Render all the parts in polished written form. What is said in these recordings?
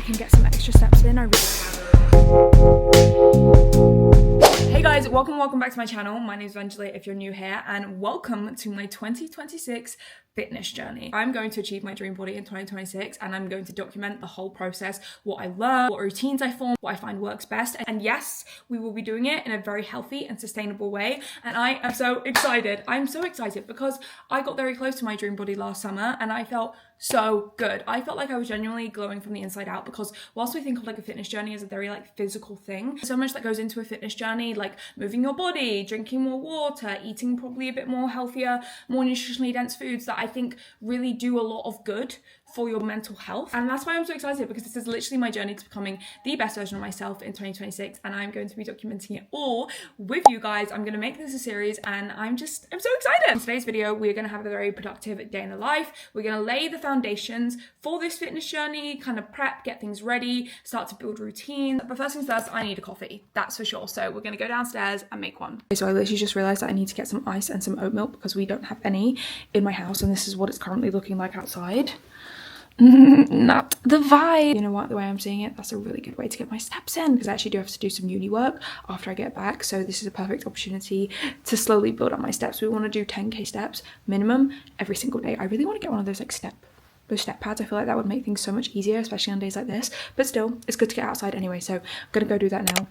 can get some extra steps in. Hey guys, welcome back to my channel. My name is Angela if you're new here, and welcome to my 2026 fitness journey. I'm going to achieve my dream body in 2026, and I'm going to document the whole process, what I learn, what routines I form, what I find works best. And yes, we will be doing it in a very healthy and sustainable way. And I am so excited. I'm so excited because I got very close to my dream body last summer and I felt so good. I felt like I was genuinely glowing from the inside out, because whilst we think of like a fitness journey as a very like physical thing, so much that goes into a fitness journey, like moving your body, drinking more water, eating probably a bit more healthier, more nutritionally dense foods that I think really do a lot of good for your mental health. And that's why I'm so excited, because this is literally my journey to becoming the best version of myself in 2026, and I'm going to be documenting it all with you guys. I'm going to make this a series, and I'm so excited. In today's video, we're going to have a very productive day in the life. We're going to lay the foundations for this fitness journey, kind of prep, get things ready, start to build routine. But first things first, I need a coffee, that's for sure. So we're going to go downstairs and make one. Okay, so I literally just realized that I need to get some ice and some oat milk because we don't have any in my house, and this is what it's currently looking like outside. Not the vibe. You know what, the way I'm seeing it, that's a really good way to get my steps in, because I actually do have to do some uni work after I get back, so this is a perfect opportunity to slowly build up my steps. We want to do 10k steps minimum every single day. I really want to get one of those like step pads. I feel like that would make things so much easier, especially on days like this, but still it's good to get outside anyway, so I'm gonna go do that now.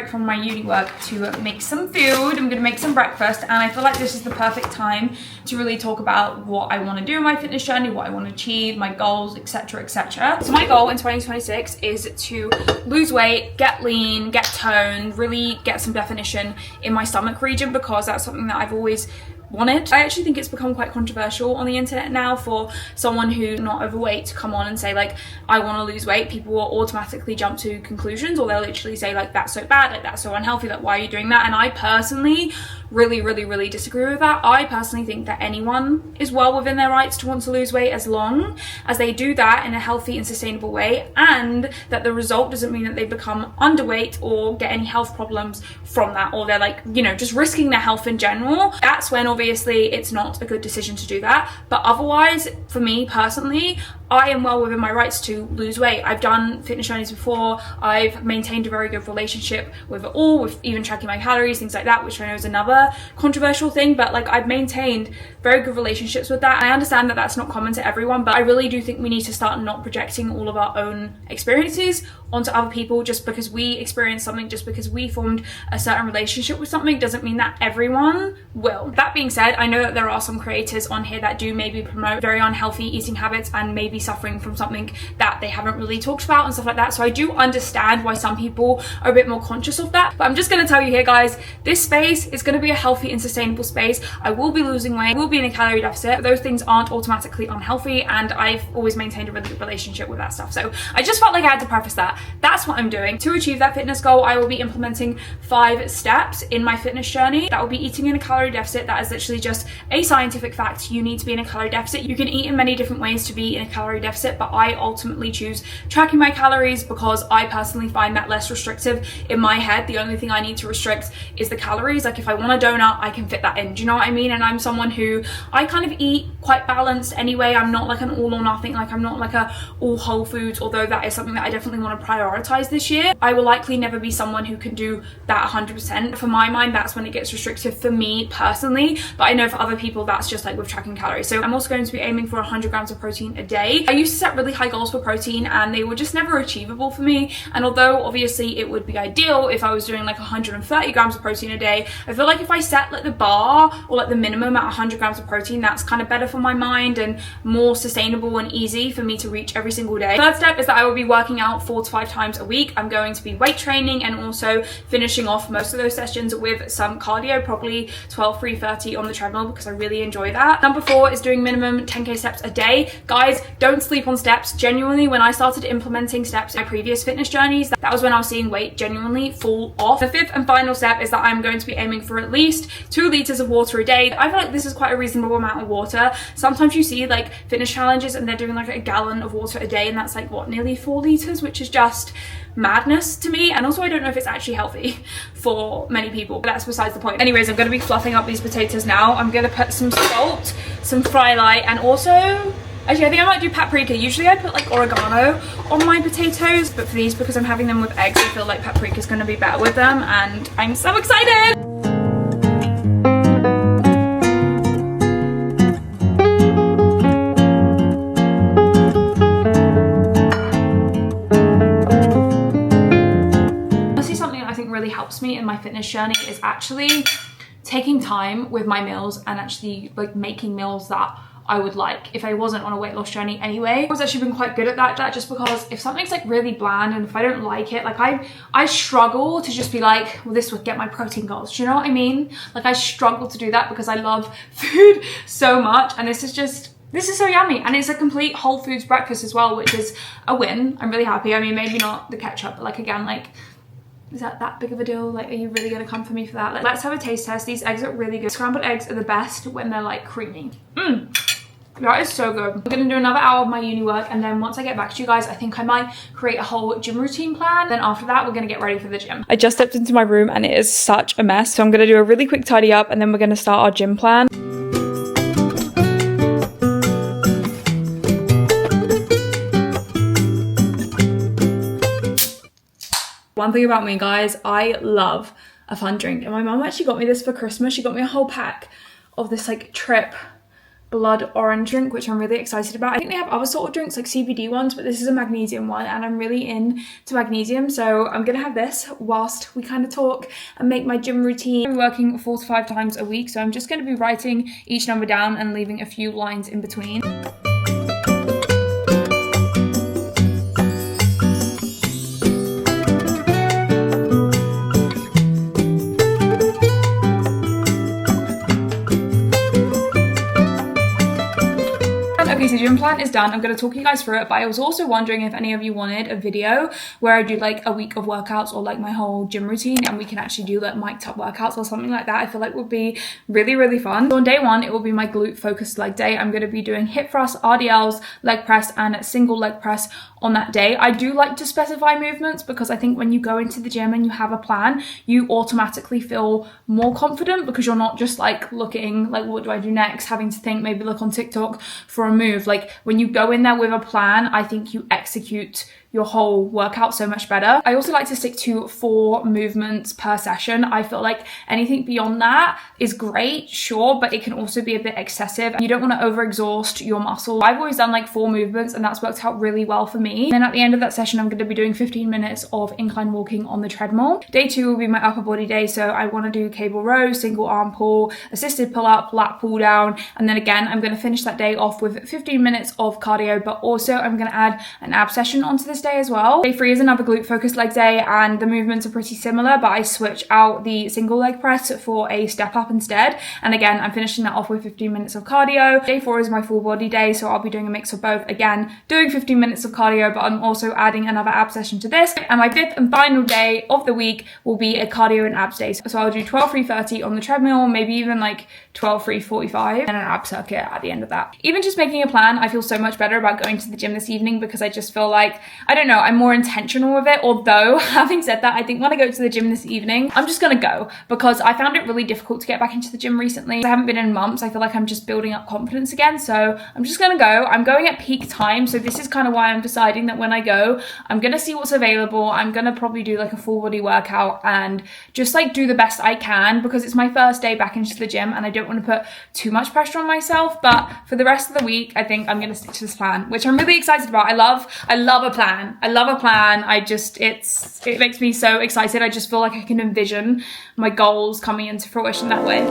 From my uni work to make some food. I'm gonna make some breakfast, and I feel like this is the perfect time to really talk about what I want to do in my fitness journey, what I want to achieve, my goals, etc, etc. So my goal in 2026 is to lose weight, get lean, get toned, really get some definition in my stomach region, because that's something that I've always wanted. I actually think it's become quite controversial on the internet now for someone who's not overweight to come on and say like, I want to lose weight. People will automatically jump to conclusions, or they'll literally say like, that's so bad, like that's so unhealthy, like why are you doing that? And I personally really disagree with that. I personally think that anyone is well within their rights to want to lose weight, as long as they do that in a healthy and sustainable way, and that the result doesn't mean that they become underweight or get any health problems from that, or they're like, you know, just risking their health in general. That's when obviously it's not a good decision to do that. But otherwise, for me personally, I am well within my rights to lose weight. I've done fitness journeys before. I've maintained a very good relationship with it all, with even tracking my calories, things like that, which I know is another controversial thing, but like I've maintained very good relationships with that. I understand that that's not common to everyone, but I really do think we need to start not projecting all of our own experiences onto other people. Just because we experienced something, just because we formed a certain relationship with something, doesn't mean that everyone will. That being said, I know that there are some creators on here that do maybe promote very unhealthy eating habits and maybe suffering from something that they haven't really talked about and stuff like that. So I do understand why some people are a bit more conscious of that. But I'm just going to tell you here, guys, this space is going to be a healthy and sustainable space. I will be losing weight, I will be in a calorie deficit. Those things aren't automatically unhealthy, and I've always maintained a really good relationship with that stuff. So I just felt like I had to preface that. That's what I'm doing. To achieve that fitness goal, I will be implementing 5 steps in my fitness journey. That will be eating in a calorie deficit. That is literally just a scientific fact. You need to be in a calorie deficit. You can eat in many different ways to be in a calorie deficit, but I ultimately choose tracking my calories because I personally find that less restrictive in my head. The only thing I need to restrict is the calories. Like if I want a donut, I can fit that in. Do you know what I mean? And I'm someone who, I kind of eat quite balanced anyway. I'm not like an all or nothing. Like I'm not like a all whole foods, although that is something that I definitely want to prioritize this year. I will likely never be someone who can do that 100%. For my mind, that's when it gets restrictive for me personally. But I know for other people, that's just like with tracking calories. So I'm also going to be aiming for 100 grams of protein a day. I used to set really high goals for protein, and they were just never achievable for me. And although obviously it would be ideal if I was doing like 130 grams of protein a day, I feel like if I set like the bar or like the minimum at 100 grams of protein, that's kind of better for my mind and more sustainable and easy for me to reach every single day. Third step is that I will be working out 4 to 5 times a week. I'm going to be weight training and also finishing off most of those sessions with some cardio, probably 12, 3:30 on the treadmill, because I really enjoy that. Number 4 is doing minimum 10k steps a day. Guys, don't sleep on steps. Genuinely, when I started implementing steps in my previous fitness journeys, that was when I was seeing weight genuinely fall off. The 5th and final step is that I'm going to be aiming for at least 2 liters of water a day. I feel like this is quite a reasonable amount of water. Sometimes you see like fitness challenges and they're doing like a gallon of water a day, and that's like what, nearly 4 liters, which is just madness to me. And also I don't know if it's actually healthy for many people, but that's besides the point. Anyways, I'm going to be fluffing up these potatoes now. I'm going to put some salt, some fry light, and also actually I think I might do paprika. Usually I put like oregano on my potatoes, but for these, because I'm having them with eggs, I feel like paprika is going to be better with them, and I'm so excited. Really helps me in my fitness journey is actually taking time with my meals and actually like making meals that I would like if I wasn't on a weight loss journey anyway. I've actually been quite good at that just because if something's like really bland and if I don't like it, like I struggle to just be like, well, this would get my protein goals. Do you know what I mean? Like I struggle to do that because I love food so much, and this is so yummy, and it's a complete whole foods breakfast as well, which is a win. I'm really happy. I mean, maybe not the ketchup, but like again, like, is that big of a deal? Like, are you really gonna come for me for that? Like, let's have a taste test. These eggs are really good. Scrambled eggs are the best when they're like creamy. That is so good. I'm gonna do another hour of my uni work, and then once I get back to you guys, I think I might create a whole gym routine plan. Then after that, we're gonna get ready for the gym. I just stepped into my room and it is such a mess. So I'm gonna do a really quick tidy up, and then we're gonna start our gym plan. One thing about me, guys, I love a fun drink, and my mum actually got me this for Christmas. She got me a whole pack of this like Trip blood orange drink, which I'm really excited about. I think they have other sort of drinks like CBD ones, but this is a magnesium one, and I'm really into magnesium, so I'm gonna have this whilst we kind of talk and make my gym routine. I'm working 4 to 5 times a week, so I'm just gonna be writing each number down and leaving a few lines in between. Okay, so gym plan is done. I'm going to talk you guys through it, but I was also wondering if any of you wanted a video where I do like a week of workouts or like my whole gym routine, and we can actually do like mic'd up workouts or something like that. I feel like would be really, really fun. So on day 1, it will be my glute focused leg day. I'm going to be doing hip thrust, RDLs, leg press, and single leg press on that day. I do like to specify movements because I think when you go into the gym and you have a plan, you automatically feel more confident because you're not just like looking like, what do I do next? Having to think, maybe look on TikTok for a move. Like when you go in there with a plan, I think you execute your whole workout so much better. I also like to stick to 4 movements per session. I feel like anything beyond that is great, sure, but it can also be a bit excessive. You don't want to overexhaust your muscle. I've always done like 4 movements, and that's worked out really well for me. And then at the end of that session, I'm going to be doing 15 minutes of incline walking on the treadmill. Day 2 will be my upper body day, so I want to do cable row, single arm pull, assisted pull up, lat pull down, and then again, I'm going to finish that day off with 15 minutes of cardio, but also I'm going to add an ab session onto this day as well. Day 3 is another glute focused leg day, and the movements are pretty similar, but I switch out the single leg press for a step up instead. And again, I'm finishing that off with 15 minutes of cardio. Day 4 is my full body day, so I'll be doing a mix of both. Again, doing 15 minutes of cardio, but I'm also adding another ab session to this. And my 5th and final day of the week will be a cardio and abs day. So I'll do 12-3-30 on the treadmill, maybe even like 12-3-45, and an ab circuit at the end of that. Even just making a plan, I feel so much better about going to the gym this evening because I just feel like, I don't know, I'm more intentional with it. Although, having said that, I think when I go to the gym this evening, I'm just gonna go because I found it really difficult to get back into the gym recently. I haven't been in months. I feel like I'm just building up confidence again. So I'm just gonna go. I'm going at peak time. So this is kind of why I'm deciding that when I go, I'm gonna see what's available. I'm gonna probably do like a full body workout and just like do the best I can because it's my first day back into the gym and I don't want to put too much pressure on myself. But for the rest of the week, I think I'm gonna stick to this plan, which I'm really excited about. I love a plan. I love a plan. It makes me so excited. I just feel like I can envision my goals coming into fruition that way.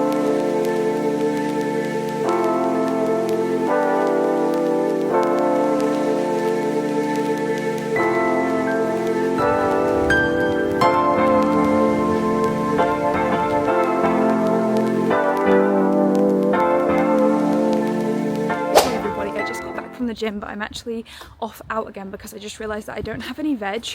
the gym, but I'm actually off out again because I just realized that I don't have any veg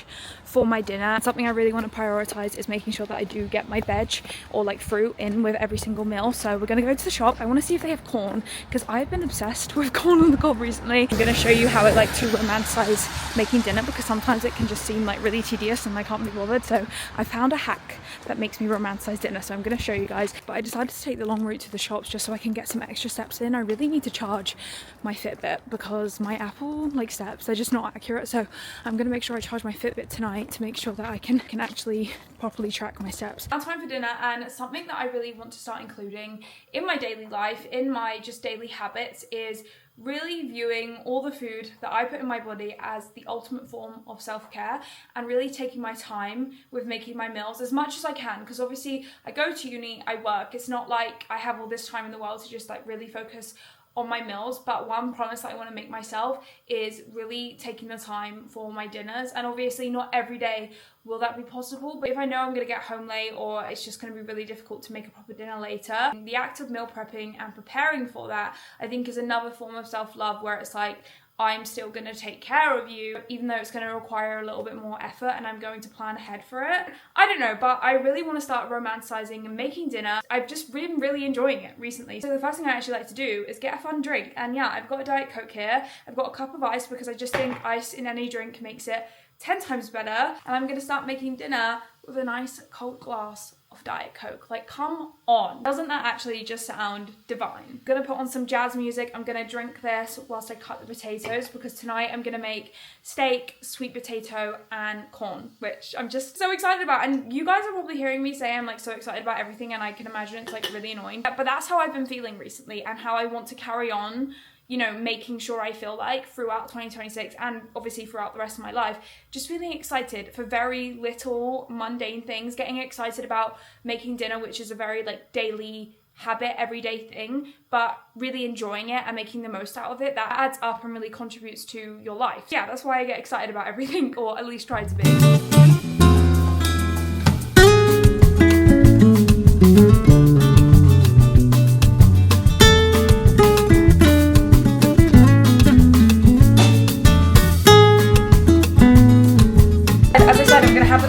for my dinner. Something I really want to prioritize is making sure that I do get my veg or like fruit in with every single meal. So we're gonna go to the shop. I want to see if they have corn because I've been obsessed with corn on the cob recently. I'm gonna show you how I like to romanticize making dinner because sometimes it can just seem like really tedious and I can't be bothered. So I found a hack that makes me romanticize dinner, so I'm going to show you guys. But I decided to take the long route to the shops just so I can get some extra steps in. I really need to charge my Fitbit because my Apple like steps, they're just not accurate. So I'm going to make sure I charge my Fitbit tonight to make sure that I can actually properly track my steps. Now time for dinner, and something that I really want to start including in my daily life, in my just daily habits, is really viewing all the food that I put in my body as the ultimate form of self-care, and really taking my time with making my meals as much as I can, because obviously I go to uni, I work, it's not like I have all this time in the world to just like really focus on my meals. But one promise that I want to make myself is really taking the time for my dinners. And obviously not every day will that be possible, but if I know I'm gonna get home late or it's just gonna be really difficult to make a proper dinner later, the act of meal prepping and preparing for that, I think, is another form of self-love, where it's like, I'm still going to take care of you, even though it's going to require a little bit more effort and I'm going to plan ahead for it. I don't know, but I really want to start romanticizing and making dinner. I've just been really enjoying it recently. So the first thing I actually like to do is get a fun drink. And yeah, I've got a Diet Coke here. I've got a cup of ice because I just think ice in any drink makes it 10 times better. And I'm going to start making dinner with a nice cold glass of Diet Coke. Like, come on. Doesn't that actually just sound divine? I'm gonna put on some jazz music. I'm gonna drink this whilst I cut the potatoes, because tonight I'm gonna make steak, sweet potato, and corn, which I'm just so excited about. And you guys are probably hearing me say I'm like so excited about everything, and I can imagine it's like really annoying. But that's how I've been feeling recently, and how I want to carry on, you know, making sure I feel like throughout 2026 and obviously throughout the rest of my life, just feeling excited for very little mundane things, getting excited about making dinner, which is a very like daily habit, everyday thing, but really enjoying it and making the most out of it. That adds up and really contributes to your life. Yeah, that's why I get excited about everything, or at least try to be.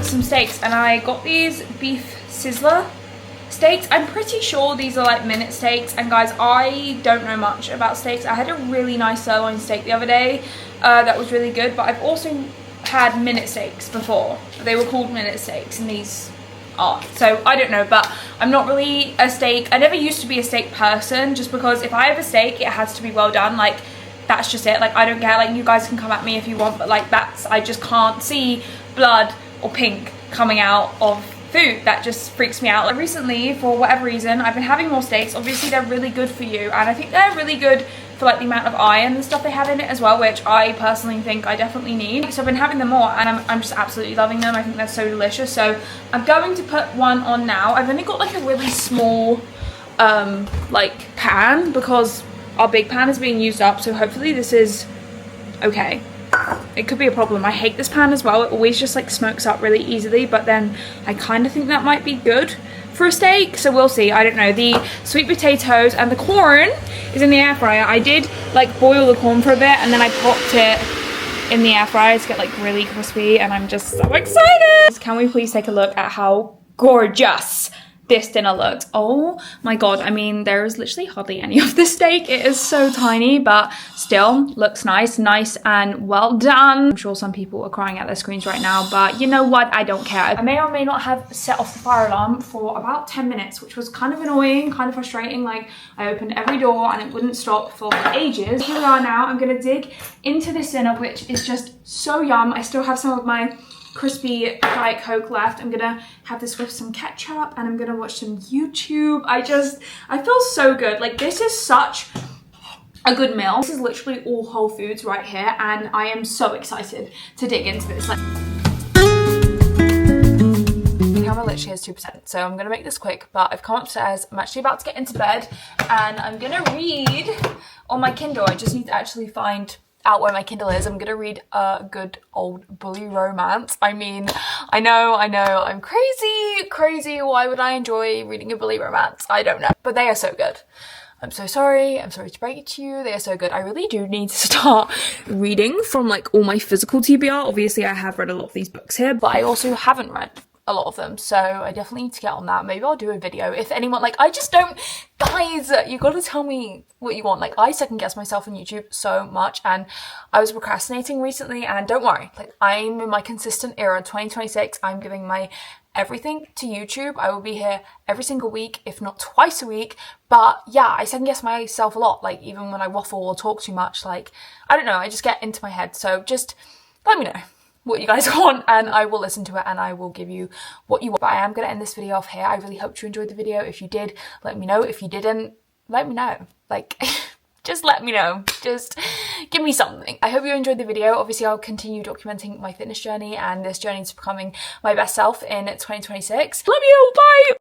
Some steaks, and I got these beef sizzler steaks. I'm pretty sure these are like minute steaks, and guys, I don't know much about steaks. I had a really nice sirloin steak the other day that was really good, but I've also had minute steaks before. They were called minute steaks, and these are, so I don't know, but I'm not really a steak, I never used to be a steak person, just because if I have a steak, it has to be well done. Like, that's just it. Like, I don't care, like, you guys can come at me if you want, but like, that's, I just can't see blood or pink coming out of food. That just freaks me out. Like, recently, for whatever reason, I've been having more steaks. Obviously they're really good for you, and I think they're really good for like the amount of iron and stuff they have in it as well, which I personally think I definitely need. So I've been having them more, and I'm just absolutely loving them. I think they're so delicious. So I'm going to put one on now. I've only got like a really small like pan, because our big pan is being used up, so hopefully this is okay. It could be a problem. I hate this pan as well. It always just like smokes up really easily, but then I kind of think that might be good for a steak, so we'll see. I don't know. The sweet potatoes and the corn is in the air fryer. I did like boil the corn for a bit, and then I popped it in the air fryer to get like really crispy, and I'm just so excited. Can we please take a look at how gorgeous this dinner looked? Oh my god, I mean, there is literally hardly any of this steak. It is so tiny, but still looks nice and well done. I'm sure some people are crying at their screens right now, but you know what, I don't care. I may or may not have set off the fire alarm for about 10 minutes, which was kind of annoying, kind of frustrating. Like, I opened every door and it wouldn't stop for ages. Here we are now. I'm gonna dig into this dinner, which is just so yum. I still have some of my crispy Diet Coke left. I'm gonna have this with some ketchup, and I'm gonna watch some YouTube. I feel so good. Like, this is such a good meal. This is literally all whole foods right here, and I am so excited to dig into this. Like, the camera literally has 2%, so I'm gonna make this quick, but I've come upstairs. I'm actually about to get into bed, and I'm gonna read on my Kindle. I just need to actually find out where my Kindle is. I'm gonna read a good old bully romance. I mean, I know, I'm crazy. Why would I enjoy reading a bully romance? I don't know, but they are so good. I'm so sorry. I'm sorry to break it to you. They are so good. I really do need to start reading from like all my physical TBR. Obviously, I have read a lot of these books here, but I also haven't read a lot of them, so I definitely need to get on that. Maybe I'll do a video if anyone, like, I just don't, guys, you gotta tell me what you want. Like, I second guess myself on YouTube so much, and I was procrastinating recently, and don't worry, like, I'm in my consistent era. 2026, I'm giving my everything to YouTube. I will be here every single week, if not twice a week. But yeah, I second guess myself a lot. Like, even when I waffle or talk too much, like, I don't know, I just get into my head. So just let me know what you guys want, and I will listen to it, and I will give you what you want. But I am going to end this video off here. I really hope you enjoyed the video. If you did, let me know. If you didn't, let me know. Like, just let me know. Just give me something. I hope you enjoyed the video. Obviously, I'll continue documenting my fitness journey and this journey to becoming my best self in 2026. Love you. Bye.